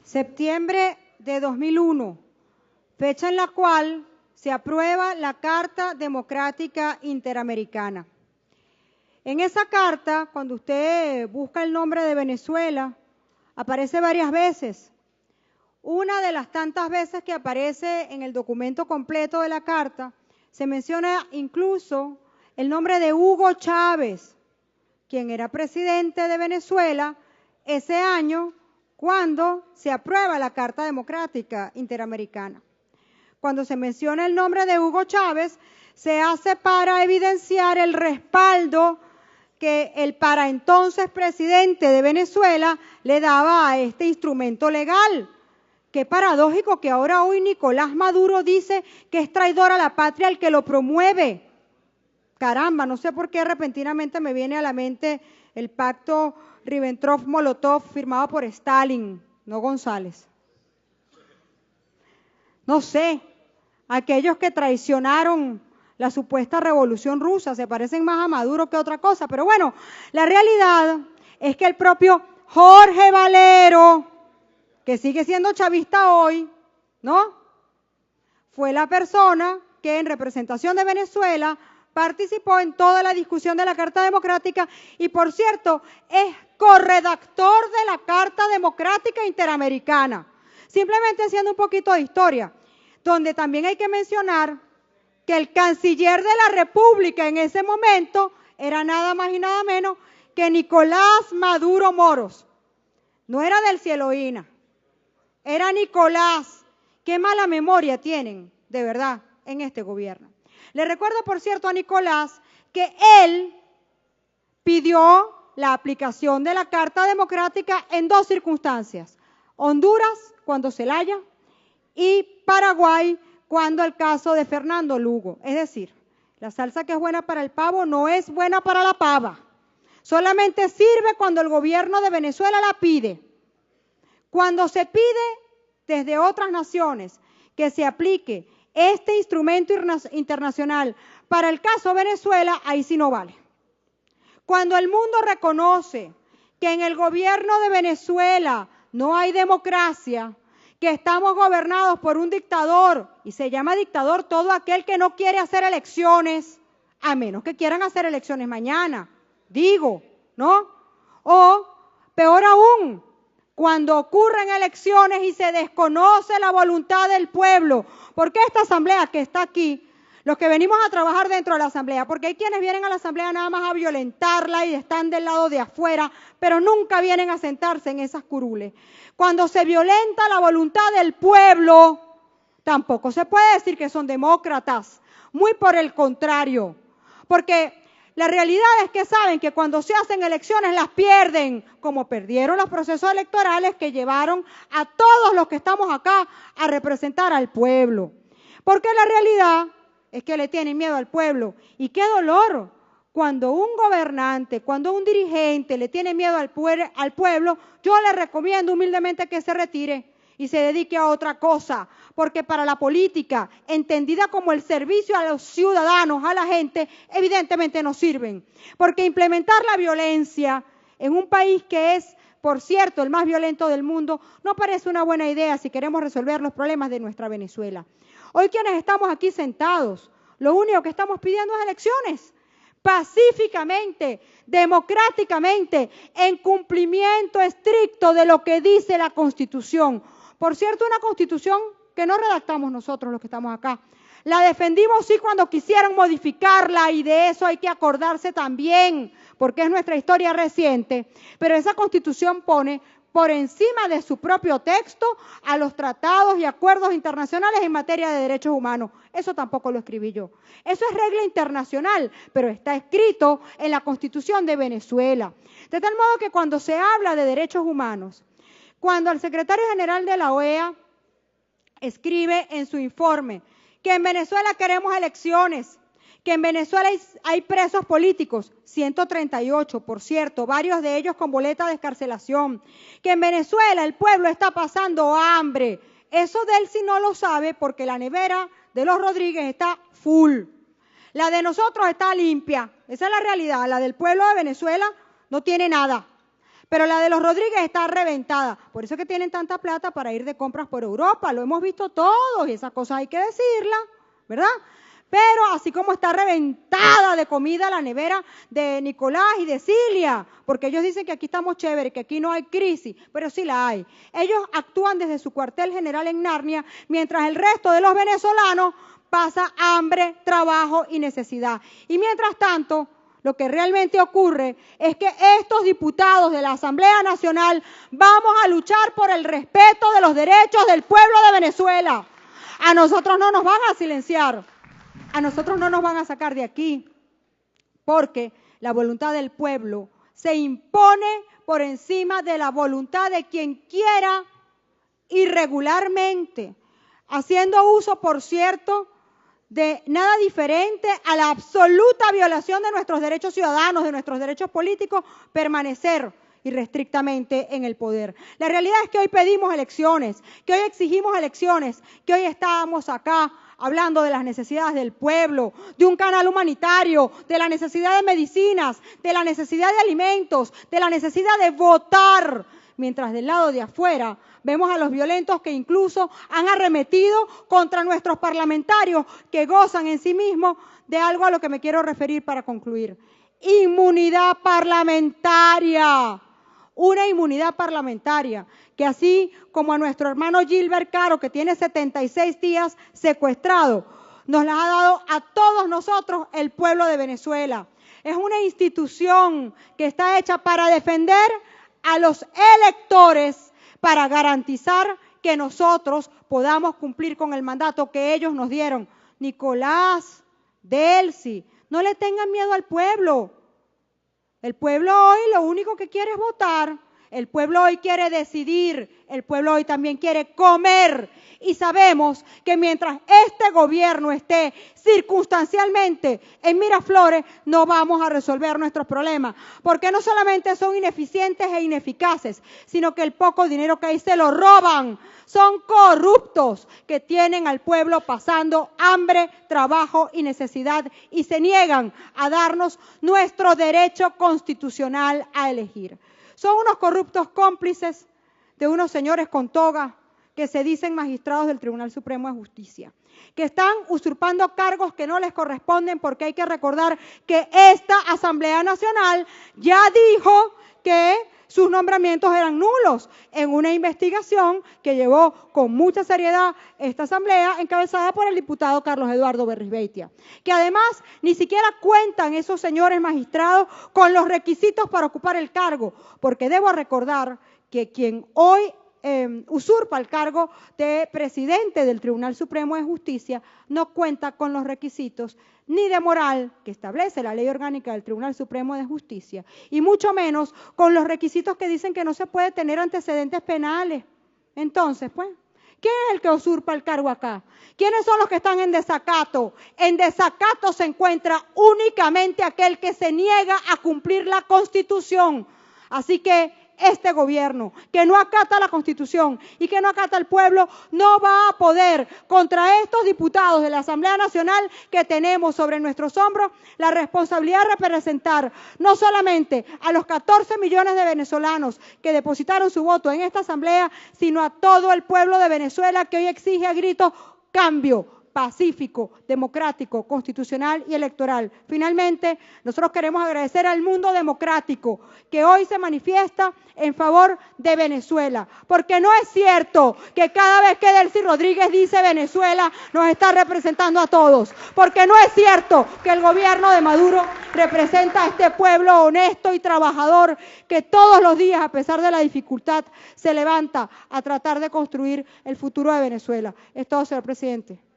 Septiembre de 2001, fecha en la cual se aprueba la Carta Democrática Interamericana. En esa carta, cuando usted busca el nombre de Venezuela, aparece varias veces. Una de las tantas veces que aparece en el documento completo de la carta, se menciona incluso el nombre de Hugo Chávez, quien era presidente de Venezuela ese año cuando se aprueba la Carta Democrática Interamericana. Cuando se menciona el nombre de Hugo Chávez, se hace para evidenciar el respaldo que el para entonces presidente de Venezuela le daba a este instrumento legal. Qué paradójico que ahora hoy Nicolás Maduro dice que es traidor a la patria el que lo promueve. Caramba, no sé por qué repentinamente me viene a la mente el pacto Ribbentrop-Molotov firmado por Stalin, no González. No sé, aquellos que traicionaron la supuesta revolución rusa se parecen más a Maduro que otra cosa, pero bueno, la realidad es que el propio Jorge Valero, que sigue siendo chavista hoy, ¿no? Fue la persona que en representación de Venezuela participó en toda la discusión de la Carta Democrática y, por cierto, es corredactor de la Carta Democrática Interamericana. Simplemente haciendo un poquito de historia, donde también hay que mencionar que el canciller de la República en ese momento era nada más y nada menos que Nicolás Maduro Moros. No era del Cieloína, era Nicolás. Qué mala memoria tienen, de verdad, en este gobierno. Le recuerdo, por cierto, a Nicolás que él pidió la aplicación de la Carta Democrática en dos circunstancias. Honduras, cuando Zelaya, y Paraguay, cuando el caso de Fernando Lugo. Es decir, la salsa que es buena para el pavo no es buena para la pava. Solamente sirve cuando el gobierno de Venezuela la pide. Cuando se pide desde otras naciones que se aplique este instrumento internacional para el caso Venezuela, ahí sí no vale. Cuando el mundo reconoce que en el gobierno de Venezuela no hay democracia, que estamos gobernados por un dictador, y se llama dictador todo aquel que no quiere hacer elecciones, a menos que quieran hacer elecciones mañana, digo, ¿no? O, peor aún, cuando ocurren elecciones y se desconoce la voluntad del pueblo, porque esta asamblea que está aquí, los que venimos a trabajar dentro de la asamblea, porque hay quienes vienen a la asamblea nada más a violentarla y están del lado de afuera, pero nunca vienen a sentarse en esas curules. Cuando se violenta la voluntad del pueblo, tampoco se puede decir que son demócratas, muy por el contrario, porque la realidad es que saben que cuando se hacen elecciones las pierden, como perdieron los procesos electorales que llevaron a todos los que estamos acá a representar al pueblo. Porque la realidad es que le tienen miedo al pueblo. Y qué dolor cuando un gobernante, cuando un dirigente le tiene miedo al pueblo, yo le recomiendo humildemente que se retire y se dedique a otra cosa, porque para la política, entendida como el servicio a los ciudadanos, a la gente, evidentemente no sirven. Porque implementar la violencia en un país que es, por cierto, el más violento del mundo, no parece una buena idea si queremos resolver los problemas de nuestra Venezuela. Hoy quienes estamos aquí sentados, lo único que estamos pidiendo es elecciones, pacíficamente, democráticamente, en cumplimiento estricto de lo que dice la Constitución. Por cierto, una Constitución que no redactamos nosotros los que estamos acá. La defendimos sí cuando quisieron modificarla y de eso hay que acordarse también, porque es nuestra historia reciente, pero esa Constitución pone por encima de su propio texto a los tratados y acuerdos internacionales en materia de derechos humanos. Eso tampoco lo escribí yo. Eso es regla internacional, pero está escrito en la Constitución de Venezuela. De tal modo que cuando se habla de derechos humanos, cuando el secretario general de la OEA escribe en su informe que en Venezuela queremos elecciones, que en Venezuela hay presos políticos, 138, por cierto, varios de ellos con boleta de excarcelación, que en Venezuela el pueblo está pasando hambre. Eso de él sí no lo sabe porque la nevera de los Rodríguez está full. La de nosotros está limpia. Esa es la realidad. La del pueblo de Venezuela no tiene nada. pero la de los Rodríguez está reventada. Por eso es que tienen tanta plata para ir de compras por Europa. Lo hemos visto todos y esas cosas hay que decirlas, ¿verdad? Pero así como está reventada de comida la nevera de Nicolás y de Cilia, porque ellos dicen que aquí estamos chéveres, que aquí no hay crisis, pero sí la hay. Ellos actúan desde su cuartel general en Narnia, mientras el resto de los venezolanos pasa hambre, trabajo y necesidad. Y mientras tanto, lo que realmente ocurre es que estos diputados de la Asamblea Nacional vamos a luchar por el respeto de los derechos del pueblo de Venezuela. A nosotros no nos van a silenciar. A nosotros no nos van a sacar de aquí, porque la voluntad del pueblo se impone por encima de la voluntad de quien quiera irregularmente, haciendo uso, por cierto, de nada diferente a la absoluta violación de nuestros derechos ciudadanos, de nuestros derechos políticos, permanecer irrestrictamente en el poder. La realidad es que hoy pedimos elecciones, que hoy exigimos elecciones, que hoy estamos acá hablando de las necesidades del pueblo, de un canal humanitario, de la necesidad de medicinas, de la necesidad de alimentos, de la necesidad de votar, mientras del lado de afuera vemos a los violentos que incluso han arremetido contra nuestros parlamentarios que gozan en sí mismos de algo a lo que me quiero referir para concluir. Inmunidad parlamentaria. Una inmunidad parlamentaria que así como a nuestro hermano Gilbert Caro, que tiene 76 días secuestrado, nos la ha dado a todos nosotros el pueblo de Venezuela. Es una institución que está hecha para defender a los electores, para garantizar que nosotros podamos cumplir con el mandato que ellos nos dieron. Nicolás, Delcy, no le tengan miedo al pueblo. El pueblo hoy lo único que quiere es votar, el pueblo hoy quiere decidir, el pueblo hoy también quiere comer. Y sabemos que mientras este gobierno esté circunstancialmente en Miraflores, no vamos a resolver nuestros problemas, porque no solamente son ineficientes e ineficaces, sino que el poco dinero que hay se lo roban. Son corruptos que tienen al pueblo pasando hambre, trabajo y necesidad y se niegan a darnos nuestro derecho constitucional a elegir. Son unos corruptos cómplices de unos señores con toga que se dicen magistrados del Tribunal Supremo de Justicia, que están usurpando cargos que no les corresponden, porque hay que recordar que esta Asamblea Nacional ya dijo que sus nombramientos eran nulos en una investigación que llevó con mucha seriedad esta asamblea encabezada por el diputado Carlos Eduardo Berrizbeitia, que además ni siquiera cuentan esos señores magistrados con los requisitos para ocupar el cargo, porque debo recordar que quien hoy usurpa el cargo de presidente del Tribunal Supremo de Justicia no cuenta con los requisitos ni de moral que establece la ley orgánica del Tribunal Supremo de Justicia, y mucho menos con los requisitos que dicen que no se puede tener antecedentes penales. Entonces, pues, ¿quién es el que usurpa el cargo acá? ¿Quiénes son los que están en desacato? En desacato se encuentra únicamente aquel que se niega a cumplir la Constitución. Así que este gobierno que no acata la Constitución y que no acata al pueblo no va a poder contra estos diputados de la Asamblea Nacional que tenemos sobre nuestros hombros la responsabilidad de representar no solamente a los 14 millones de venezolanos que depositaron su voto en esta asamblea, sino a todo el pueblo de Venezuela que hoy exige a gritos cambio pacífico, democrático, constitucional y electoral. Finalmente, nosotros queremos agradecer al mundo democrático que hoy se manifiesta en favor de Venezuela, porque no es cierto que cada vez que Delcy Rodríguez dice Venezuela nos está representando a todos, porque no es cierto que el gobierno de Maduro representa a este pueblo honesto y trabajador que todos los días, a pesar de la dificultad, se levanta a tratar de construir el futuro de Venezuela. Es todo, señor presidente.